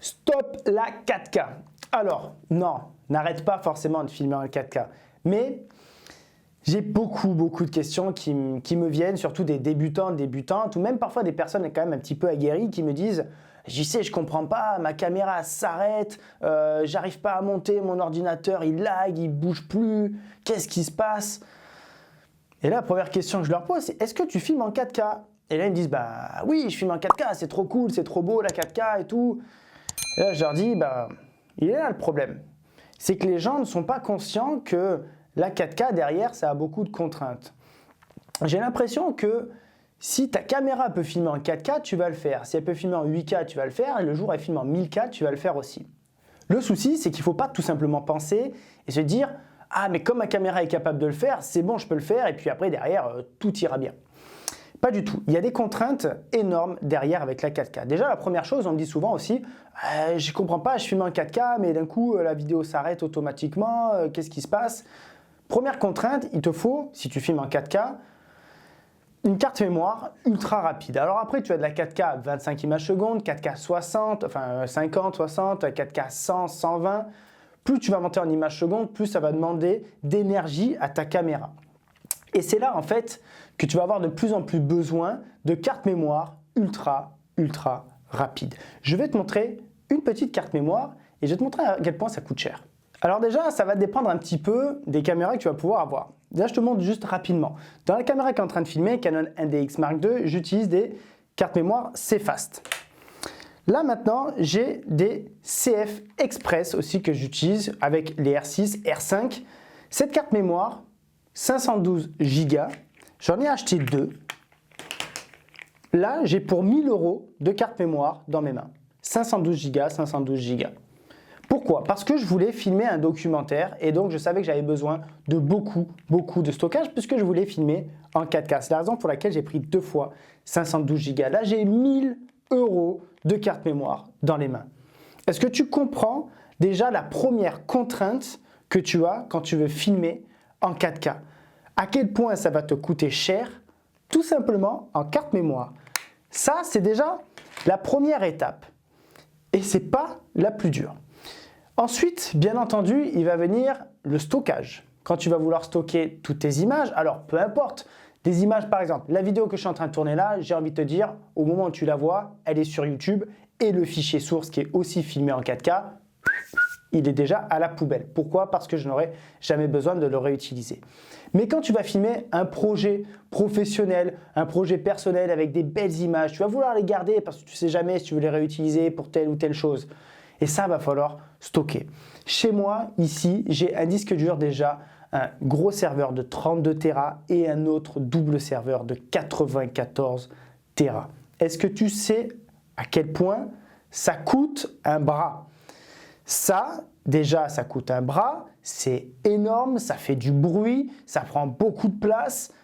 Stop la 4K. Alors, non, n'arrête pas forcément de filmer en 4K. Mais j'ai beaucoup de questions qui me viennent, surtout des débutants, débutantes, ou même parfois des personnes quand même un petit peu aguerries qui me disent « JC, je comprends pas, ma caméra s'arrête, j'arrive pas à monter, mon ordinateur il lag, il bouge plus, qu'est-ce qui se passe ?» Et là, la première question que je leur pose, c'est « Est-ce que tu filmes en 4K ?» Et là, ils me disent « Bah oui, je filme en 4K, c'est trop cool, c'est trop beau la 4K et tout. » Et là, je leur dis « Bah, il est là le problème. C'est que les gens ne sont pas conscients que la 4K derrière, ça a beaucoup de contraintes. J'ai l'impression que si ta caméra peut filmer en 4K, tu vas le faire. Si elle peut filmer en 8K, tu vas le faire. Et le jour où elle filme en 1000K, tu vas le faire aussi. Le souci, c'est qu'il ne faut pas tout simplement penser et se dire « Ah, mais comme ma caméra est capable de le faire, c'est bon, je peux le faire. Et puis après, derrière, tout ira bien. » Pas du tout. Il y a des contraintes énormes derrière avec la 4K. Déjà, la première chose, on me dit souvent aussi « Je ne comprends pas, je filme en 4K, mais d'un coup, la vidéo s'arrête automatiquement. Qu'est-ce qui se passe ?» Première contrainte, il te faut, si tu filmes en 4K, une carte mémoire ultra rapide. Alors après, tu as de la 4K 25 images secondes, 4K 60, enfin 50, 60, 4K 100, 120. Plus tu vas monter en images secondes, plus ça va demander d'énergie à ta caméra. Et c'est là en fait que tu vas avoir de plus en plus besoin de cartes mémoire ultra rapide. Je vais te montrer une petite carte mémoire et je vais te montrer à quel point ça coûte cher. Alors déjà, ça va dépendre un petit peu des caméras que tu vas pouvoir avoir. Déjà, je te montre juste rapidement. Dans la caméra qui est en train de filmer, Canon NDX Mark II, j'utilise des cartes mémoire CFast. Là maintenant, j'ai des CF Express aussi que j'utilise avec les R6, R5. Cette carte mémoire, 512 Go, j'en ai acheté deux. Là, j'ai pour 1000 € de carte mémoire dans mes mains. 512 Go, 512 Go. Pourquoi? Parce que je voulais filmer un documentaire et donc je savais que j'avais besoin de beaucoup de stockage puisque je voulais filmer en 4K. C'est la raison pour laquelle j'ai pris deux fois 512 Go. Là, j'ai 1000 € de carte mémoire dans les mains. Est-ce que tu comprends déjà la première contrainte que tu as quand tu veux filmer en 4K? À quel point ça va te coûter cher, tout simplement en carte mémoire. Ça, c'est déjà la première étape et ce n'est pas la plus dure. Ensuite, bien entendu, il va venir le stockage. Quand tu vas vouloir stocker toutes tes images, alors peu importe, des images par exemple, la vidéo que je suis en train de tourner là, j'ai envie de te dire, au moment où tu la vois, elle est sur YouTube et le fichier source qui est aussi filmé en 4K, il est déjà à la poubelle. Pourquoi? Parce que je n'aurai jamais besoin de le réutiliser. Mais quand tu vas filmer un projet professionnel, un projet personnel avec des belles images, tu vas vouloir les garder parce que tu ne sais jamais si tu veux les réutiliser pour telle ou telle chose. Et ça, va falloir stocker. Chez moi, ici, j'ai un disque dur déjà, un gros serveur de 32 Tera et un autre double serveur de 94 Tera. Est-ce que tu sais à quel point ça coûte un bras? Ça, déjà, ça coûte un bras, c'est énorme, ça fait du bruit, ça prend beaucoup de place.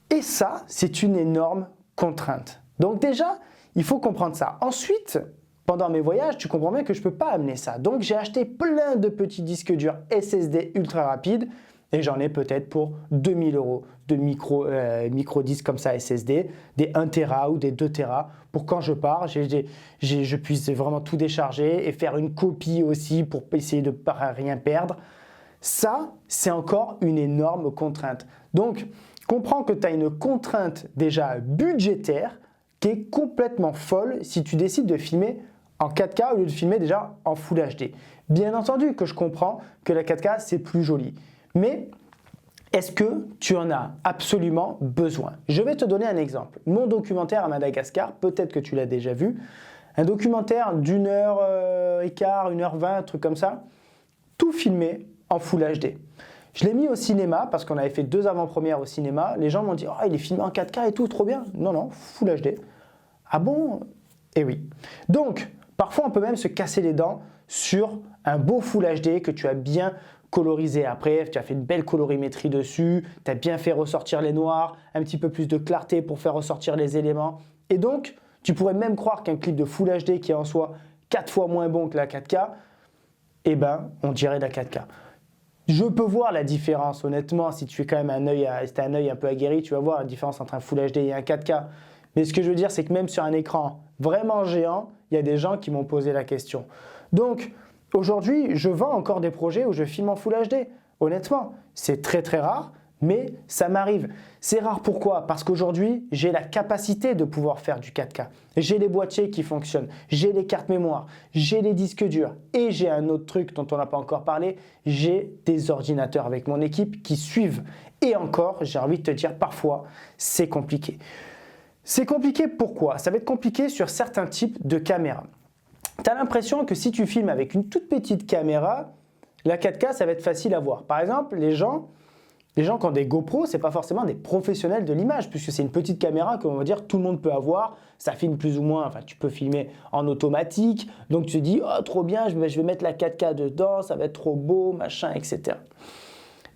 Et ça, c'est une énorme contrainte. Donc déjà, il faut comprendre ça. Ensuite, pendant mes voyages, tu comprends bien que je ne peux pas amener ça. Donc, j'ai acheté plein de petits disques durs SSD ultra rapides et j'en ai peut-être pour 2000 € de micro disques comme ça SSD, des 1 Tera ou des 2 Tera pour quand je pars, je puisse vraiment tout décharger et faire une copie aussi pour essayer de ne pas rien perdre. Ça, c'est encore une énorme contrainte. Donc, comprends que tu as une contrainte déjà budgétaire qui est complètement folle si tu décides de filmer en 4K au lieu de filmer déjà en Full HD. Bien entendu que je comprends que la 4K c'est plus joli, mais est-ce que tu en as absolument besoin? Je vais te donner un exemple. Mon documentaire à Madagascar, peut-être que tu l'as déjà vu, un documentaire d'1 heure et quart, 1h20, un truc comme ça, tout filmé en Full HD. Je l'ai mis au cinéma parce qu'on avait fait 2 avant-premières au cinéma. Les gens m'ont dit « Oh, il est filmé en 4K et tout, trop bien !» Non, non, Full HD. Ah bon? Eh oui. Donc, parfois, on peut même se casser les dents sur un beau Full HD que tu as bien colorisé après, tu as fait une belle colorimétrie dessus, tu as bien fait ressortir les noirs, un petit peu plus de clarté pour faire ressortir les éléments. Et donc, tu pourrais même croire qu'un clip de Full HD qui est en soi 4 fois moins bon que la 4K, eh ben, on dirait de la 4K. Je peux voir la différence, honnêtement, si tu es quand même un œil un peu aguerri, tu vas voir la différence entre un Full HD et un 4K. Mais ce que je veux dire, c'est que même sur un écran vraiment géant, il y a des gens qui m'ont posé la question. Donc, aujourd'hui, je vends encore des projets où je filme en Full HD. Honnêtement, c'est très très rare, mais ça m'arrive. C'est rare pourquoi? Parce qu'aujourd'hui, j'ai la capacité de pouvoir faire du 4K. J'ai les boîtiers qui fonctionnent, j'ai les cartes mémoire, j'ai les disques durs et j'ai un autre truc dont on n'a pas encore parlé, j'ai des ordinateurs avec mon équipe qui suivent. Et encore, j'ai envie de te dire, parfois, c'est compliqué. C'est compliqué pourquoi? Ça va être compliqué sur certains types de caméras. Tu as l'impression que si tu filmes avec une toute petite caméra, la 4K, ça va être facile à voir. Par exemple, les gens qui ont des GoPro, ce n'est pas forcément des professionnels de l'image, puisque c'est une petite caméra qu'on va dire tout le monde peut avoir. Ça filme plus ou moins, enfin tu peux filmer en automatique. Donc tu te dis, oh trop bien, je vais mettre la 4K dedans, ça va être trop beau, machin, etc.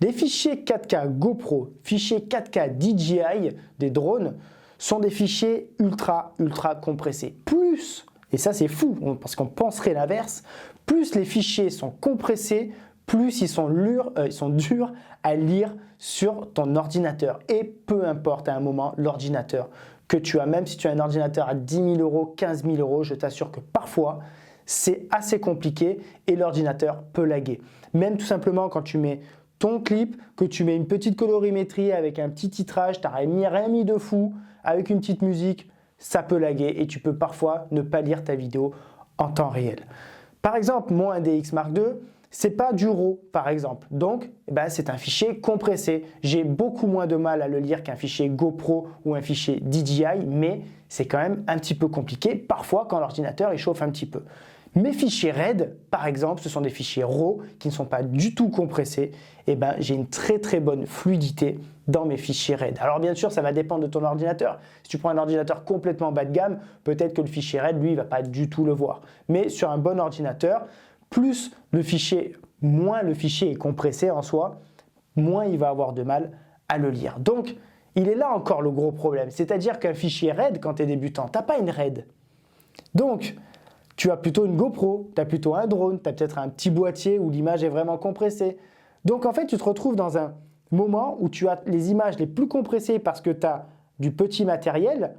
Les fichiers 4K GoPro, fichiers 4K DJI des drones, sont des fichiers ultra compressés. Plus, et ça c'est fou, parce qu'on penserait l'inverse, plus les fichiers sont compressés, plus ils sont durs à lire sur ton ordinateur. Et peu importe à un moment l'ordinateur que tu as, même si tu as un ordinateur à 10 000 €, 15 000 €, je t'assure que parfois c'est assez compliqué et l'ordinateur peut laguer. Même tout simplement quand tu mets ton clip, que tu mets une petite colorimétrie avec un petit titrage, tu n'as rien mis de fou, avec une petite musique, ça peut laguer et tu peux parfois ne pas lire ta vidéo en temps réel. Par exemple, mon 1DX Mark II, c'est pas du RAW par exemple, donc c'est un fichier compressé. J'ai beaucoup moins de mal à le lire qu'un fichier GoPro ou un fichier DJI, mais c'est quand même un petit peu compliqué parfois quand l'ordinateur il chauffe un petit peu. Mes fichiers RAID, par exemple, ce sont des fichiers RAW qui ne sont pas du tout compressés. J'ai une très bonne fluidité dans mes fichiers RAID. Alors bien sûr, ça va dépendre de ton ordinateur. Si tu prends un ordinateur complètement bas de gamme, peut-être que le fichier RAID, lui, il ne va pas du tout le voir. Mais sur un bon ordinateur, moins le fichier est compressé en soi, moins il va avoir de mal à le lire. Donc, il est là encore le gros problème. C'est-à-dire qu'un fichier RAID, quand tu es débutant, tu n'as pas une RAID. Donc, tu as plutôt une GoPro, tu as plutôt un drone, tu as peut-être un petit boîtier où l'image est vraiment compressée. Donc en fait, tu te retrouves dans un moment où tu as les images les plus compressées parce que tu as du petit matériel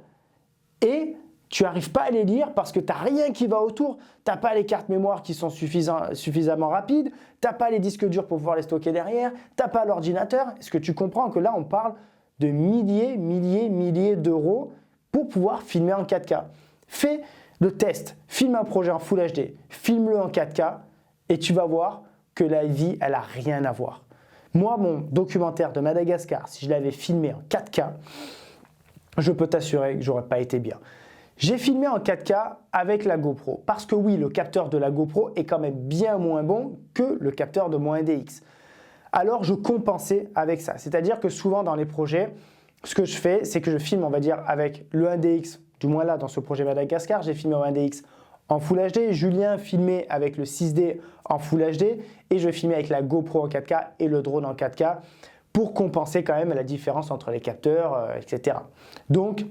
et tu n'arrives pas à les lire parce que tu n'as rien qui va autour. Tu n'as pas les cartes mémoire qui sont suffisamment rapides, tu n'as pas les disques durs pour pouvoir les stocker derrière, tu n'as pas l'ordinateur. Est-ce que tu comprends que là, on parle de milliers d'euros pour pouvoir filmer en 4K? Fais le test, filme un projet en Full HD, filme-le en 4K et tu vas voir que la vie, elle n'a rien à voir. Moi, mon documentaire de Madagascar, si je l'avais filmé en 4K, je peux t'assurer que j'aurais pas été bien. J'ai filmé en 4K avec la GoPro parce que oui, le capteur de la GoPro est quand même bien moins bon que le capteur de mon 1DX. Alors, je compensais avec ça. C'est-à-dire que souvent dans les projets, ce que je fais, c'est que je filme, on va dire, avec le 1DX. Du moins là, dans ce projet Madagascar, j'ai filmé en 1DX en Full HD. Julien filmé avec le 6D en Full HD et je filmais avec la GoPro en 4K et le drone en 4K pour compenser quand même la différence entre les capteurs, etc. Donc,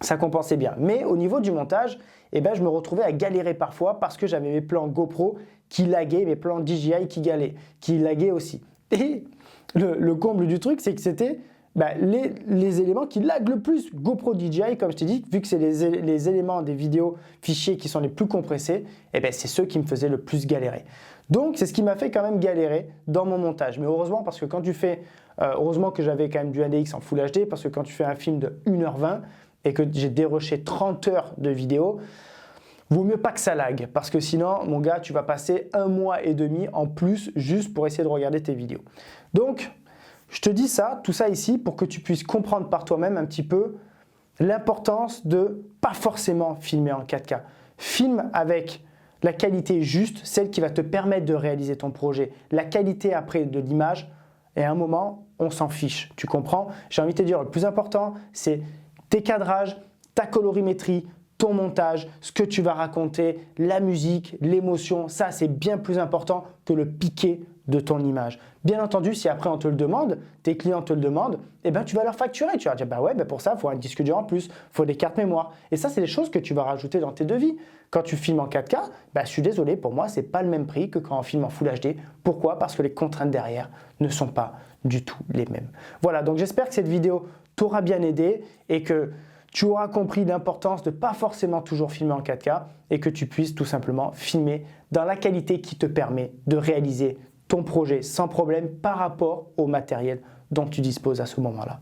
ça compensait bien. Mais au niveau du montage, je me retrouvais à galérer parfois parce que j'avais mes plans GoPro qui laguaient, mes plans DJI qui laguaient aussi. Et le comble du truc, c'est que c'était les éléments qui laguent le plus. GoPro DJI, comme je t'ai dit, vu que c'est les éléments des vidéos fichiers qui sont les plus compressés, c'est ceux qui me faisaient le plus galérer. Donc, c'est ce qui m'a fait quand même galérer dans mon montage. Mais heureusement, parce que quand tu fais, heureusement que j'avais quand même du 1DX en Full HD, parce que quand tu fais un film de 1h20 et que j'ai dérushé 30 heures de vidéo, vaut mieux pas que ça lag, parce que sinon, mon gars, tu vas passer 1 mois et demi en plus juste pour essayer de regarder tes vidéos. Donc, je te dis ça, tout ça ici, pour que tu puisses comprendre par toi-même un petit peu l'importance de pas forcément filmer en 4K. Filme avec la qualité juste, celle qui va te permettre de réaliser ton projet. La qualité après de l'image, et à un moment, on s'en fiche. Tu comprends? J'ai envie de te dire, le plus important, c'est tes cadrages, ta colorimétrie, ton montage, ce que tu vas raconter, la musique, l'émotion. Ça, c'est bien plus important que le piqué de ton image. Bien entendu, si après on te le demande, tes clients te le demandent, tu vas leur facturer. Tu vas dire, pour ça, il faut un disque dur en plus, il faut des cartes mémoire. Et ça, c'est des choses que tu vas rajouter dans tes devis. Quand tu filmes en 4K, je suis désolé, pour moi, ce n'est pas le même prix que quand on filme en Full HD. Pourquoi? Parce que les contraintes derrière ne sont pas du tout les mêmes. Voilà, donc j'espère que cette vidéo t'aura bien aidé et que tu auras compris l'importance de ne pas forcément toujours filmer en 4K et que tu puisses tout simplement filmer dans la qualité qui te permet de réaliser ton projet sans problème par rapport au matériel dont tu disposes à ce moment-là.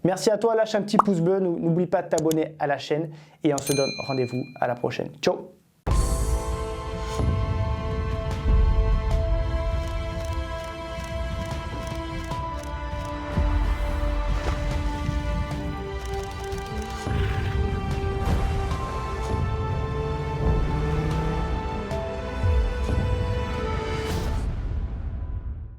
Merci à toi, lâche un petit pouce bleu, n'oublie pas de t'abonner à la chaîne et on se donne rendez-vous à la prochaine. Ciao!